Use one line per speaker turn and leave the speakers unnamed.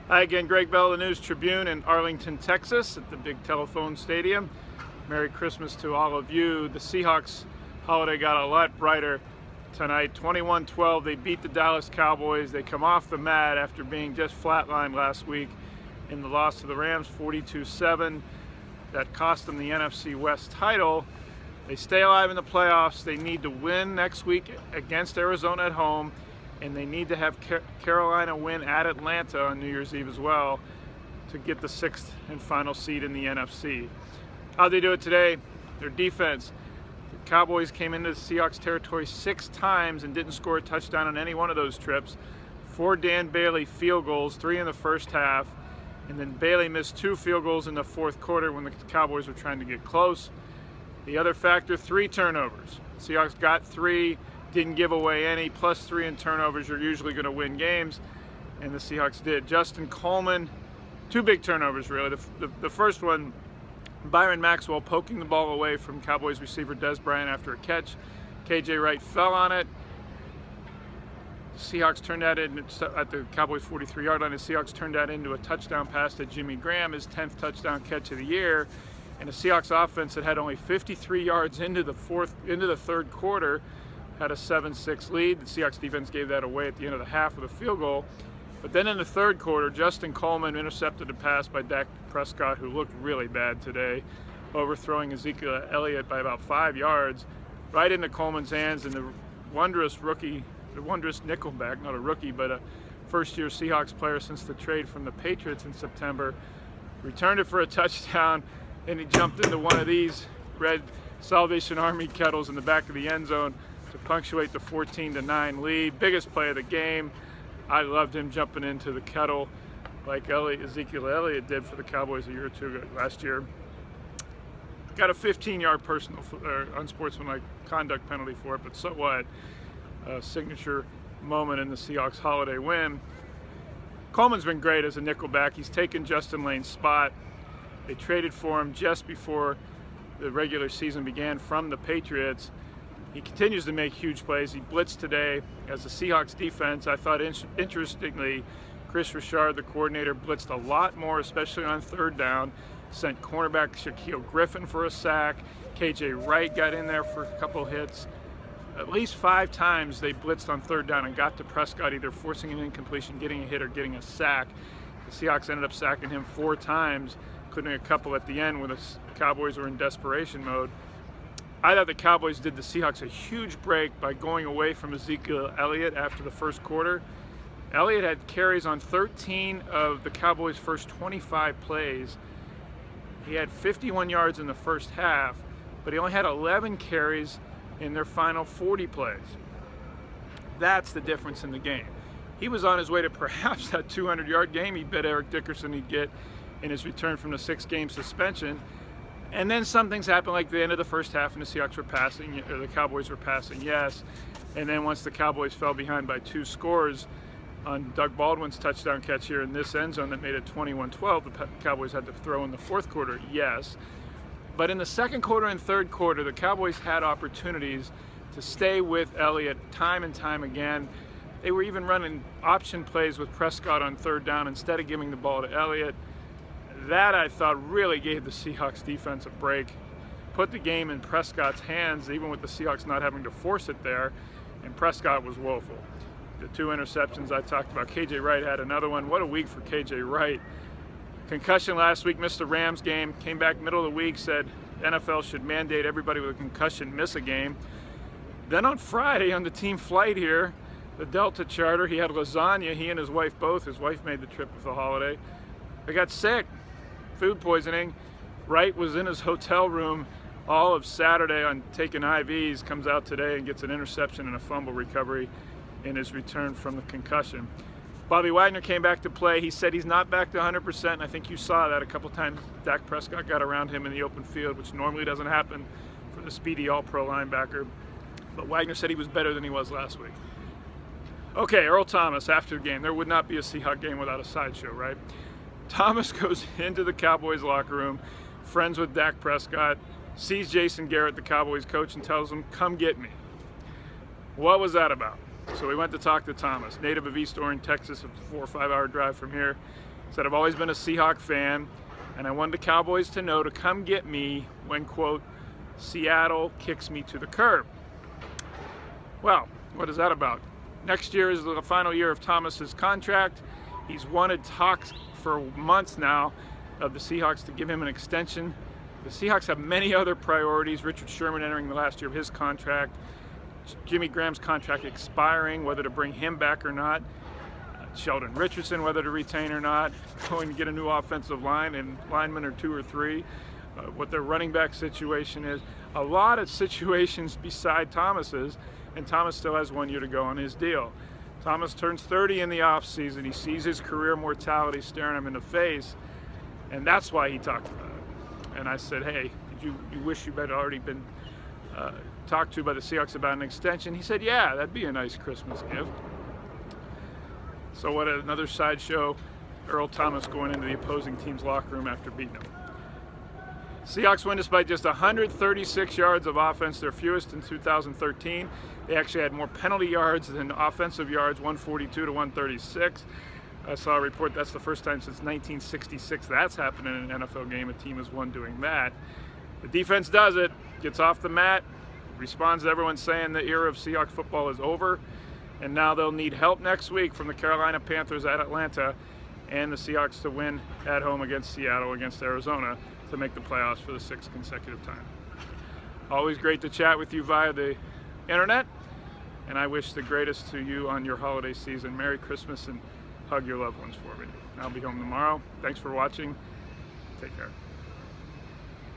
Hi again, Gregg Bell, the News Tribune in Arlington, Texas at the big telephone stadium. Merry Christmas to all of you. The Seahawks holiday got a lot brighter tonight. 21-12, they beat the Dallas Cowboys. They come off the mat after being just flatlined last week in the loss to the Rams, 42-7. That cost them the NFC West title. They stay alive in the playoffs. They need to win next week against Arizona at home, and they need to have Carolina win at Atlanta on New Year's Eve as well to get the 6th and final seed in the NFC. How'd they do it today? Their defense. The Cowboys came into the Seahawks territory 6 times and didn't score a touchdown on any one of those trips. 4 Dan Bailey field goals, 3 in the first half, and then Bailey missed 2 field goals in the fourth quarter when the Cowboys were trying to get close. The other factor, 3 turnovers. Seahawks got 3, didn't give away any, plus 3 in turnovers. You're usually going to win games, and the Seahawks did. Justin Coleman, 2 big turnovers really. The first one, Byron Maxwell poking the ball away from Cowboys receiver Des Bryant after a catch. KJ Wright fell on it. Seahawks turned that in at the Cowboys 43-yard line. The Seahawks turned that into a touchdown pass to Jimmy Graham, his 10th touchdown catch of the year. And the Seahawks offense that had only 53 yards into the third quarter had a 7-6 lead. The Seahawks defense gave that away at the end of the half with a field goal. But then in the third quarter, Justin Coleman intercepted a pass by Dak Prescott, who looked really bad today, overthrowing Ezekiel Elliott by about 5 yards, right into Coleman's hands, and the wondrous nickelback, not a rookie, but a first-year Seahawks player since the trade from the Patriots in September, returned it for a touchdown, and he jumped into one of these red Salvation Army kettles in the back of the end zone to punctuate the 14-9 lead. Biggest play of the game. I loved him jumping into the kettle like Ezekiel Elliott did for the Cowboys a year or two ago last year. Got a 15-yard personal unsportsmanlike conduct penalty for it, but so what? A signature moment in the Seahawks holiday win. Coleman's been great as a nickelback. He's taken Justin Lane's spot. They traded for him just before the regular season began from the Patriots. He continues to make huge plays. He blitzed today as the Seahawks defense. I thought, interestingly, Chris Richard, the coordinator, blitzed a lot more, especially on third down. Sent cornerback Shaquille Griffin for a sack. KJ Wright got in there for a couple hits. At least 5 times they blitzed on third down and got to Prescott, either forcing an incompletion, getting a hit, or getting a sack. The Seahawks ended up sacking him 4 times, including a couple at the end when the Cowboys were in desperation mode. I thought the Cowboys did the Seahawks a huge break by going away from Ezekiel Elliott after the first quarter. Elliott had carries on 13 of the Cowboys' first 25 plays. He had 51 yards in the first half, but he only had 11 carries in their final 40 plays. That's the difference in the game. He was on his way to perhaps that 200-yard game he bet Eric Dickerson he'd get in his return from the 6-game suspension. And then some things happened, like the end of the first half, and the Seahawks were passing, or the Cowboys were passing, yes. And then once the Cowboys fell behind by 2 scores on Doug Baldwin's touchdown catch here in this end zone that made it 21-12, the Cowboys had to throw in the fourth quarter, yes. But in the second quarter and third quarter, the Cowboys had opportunities to stay with Elliott time and time again. They were even running option plays with Prescott on third down instead of giving the ball to Elliott. That, I thought, really gave the Seahawks defense a break. Put the game in Prescott's hands, even with the Seahawks not having to force it there, and Prescott was woeful. The 2 interceptions I talked about. KJ Wright had another one. What a week for KJ Wright. Concussion last week, missed the Rams game, came back middle of the week, said NFL should mandate everybody with a concussion miss a game. Then on Friday on the team flight here, the Delta charter, he had lasagna, he and his wife both. His wife made the trip for the holiday. They got sick. Food poisoning. Wright was in his hotel room all of Saturday on taking IVs, comes out today and gets an interception and a fumble recovery in his return from the concussion. Bobby Wagner came back to play. He said he's not back to 100%, and I think you saw that a couple times. Dak Prescott got around him in the open field, which normally doesn't happen for the speedy all-pro linebacker. But Wagner said he was better than he was last week. Okay, Earl Thomas after the game. There would not be a Seahawks game without a sideshow, right? Thomas goes into the Cowboys locker room, friends with Dak Prescott, sees Jason Garrett, the Cowboys coach, and tells him, "Come get me." What was that about? So we went to talk to Thomas, native of East Orange, Texas, a 4 or 5 hour drive from here. Said, I've always been a Seahawks fan, and I wanted the Cowboys to know to come get me when, quote, Seattle kicks me to the curb. Well, what is that about? Next year is the final year of Thomas's contract. He's wanted talks for months now of the Seahawks to give him an extension. The Seahawks have many other priorities. Richard Sherman entering the last year of his contract. Jimmy Graham's contract expiring, whether to bring him back or not. Sheldon Richardson, whether to retain or not. Going to get a new offensive line and lineman or 2 or 3. What their running back situation is. A lot of situations beside Thomas's, and Thomas still has 1 year to go on his deal. Thomas turns 30 in the offseason. He sees his career mortality staring him in the face, and that's why he talked about it. And I said, hey, you wish you had already been talked to by the Seahawks about an extension? He said, yeah, that'd be a nice Christmas gift. So what another sideshow, Earl Thomas going into the opposing team's locker room after beating him. Seahawks win despite just 136 yards of offense, their fewest in 2013. They actually had more penalty yards than offensive yards, 142 to 136. I saw a report that's the first time since 1966 that's happened in an NFL game. A team has won doing that. The defense does it, gets off the mat, responds to everyone saying the era of Seahawks football is over, and now they'll need help next week from the Carolina Panthers at Atlanta and the Seahawks to win at home against Seattle, against Arizona, to make the playoffs for the 6th consecutive time. Always great to chat with you via the internet, and I wish the greatest to you on your holiday season. Merry Christmas, and hug your loved ones for me. I'll be home tomorrow. Thanks for watching. Take care.